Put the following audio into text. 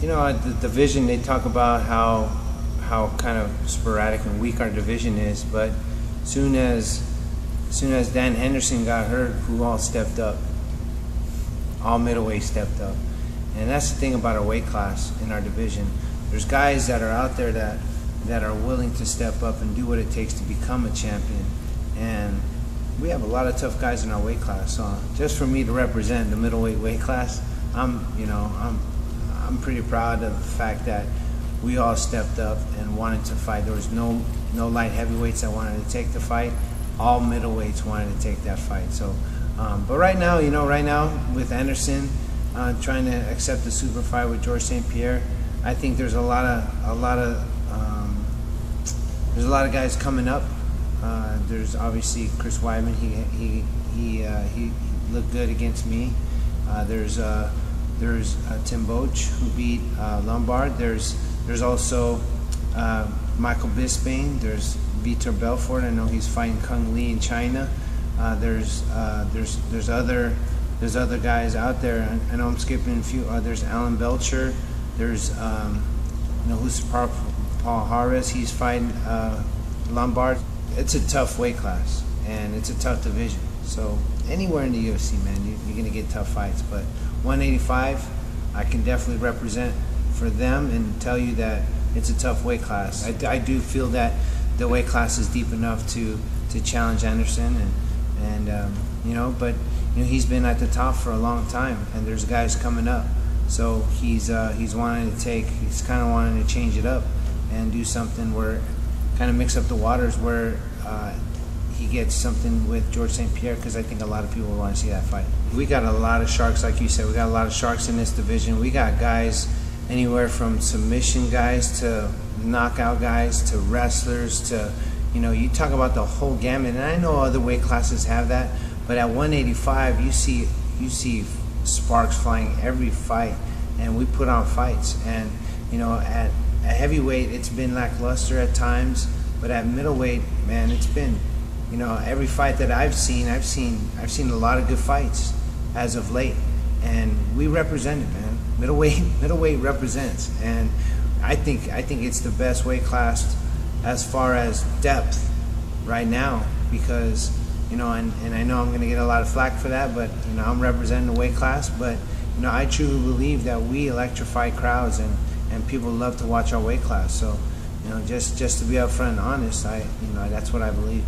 You know, at the division they talk about how kind of sporadic and weak our division is, but soon as Dan Henderson got hurt, who all stepped up? All middleweight stepped up. And that's the thing about our weight class in our division. There's guys that are out there that are willing to step up and do what it takes to become a champion. And we have a lot of tough guys in our weight class. So just for me to represent the middleweight weight class, I'm pretty proud of the fact that we all stepped up and wanted to fight. There was no light heavyweights that wanted to take the fight. All middleweights wanted to take that fight. So, but right now, with Anderson trying to accept the super fight with George St. Pierre, I think there's a lot of guys coming up. There's obviously Chris Weidman. He looked good against me. There's Tim Boach, who beat Lombard. There's also Michael Bisping. There's Vitor Belfort. I know he's fighting Kung Lee in China. There's other guys out there. I know I'm skipping a few. There's Alan Belcher. There's who's Paul Harris. He's fighting Lombard. It's a tough weight class and it's a tough division. So anywhere in the UFC, man, you're gonna get tough fights. But 185, I can definitely represent for them and tell you that it's a tough weight class. I do feel that the weight class is deep enough to challenge Anderson, but he's been at the top for a long time, and there's guys coming up. So he's wanting to change it up and do something where kind of mix up the waters, where he gets something with George St. Pierre, because I think a lot of people want to see that fight. We got a lot of sharks, like you said. We got a lot of sharks in this division. We got guys anywhere from submission guys to knockout guys to wrestlers to, you talk about the whole gamut. And I know other weight classes have that, but at 185 you see sparks flying every fight, and we put on fights. And at heavyweight it's been lackluster at times, but at middleweight, man, it's been, every fight that I've seen a lot of good fights as of late, and we represent it, man. Middleweight represents, and I think it's the best weight class as far as depth right now, because and I know I'm going to get a lot of flack for that, but I'm representing the weight class. But I truly believe that we electrify crowds, and people love to watch our weight class. So just to be upfront and honest, that's what I believe.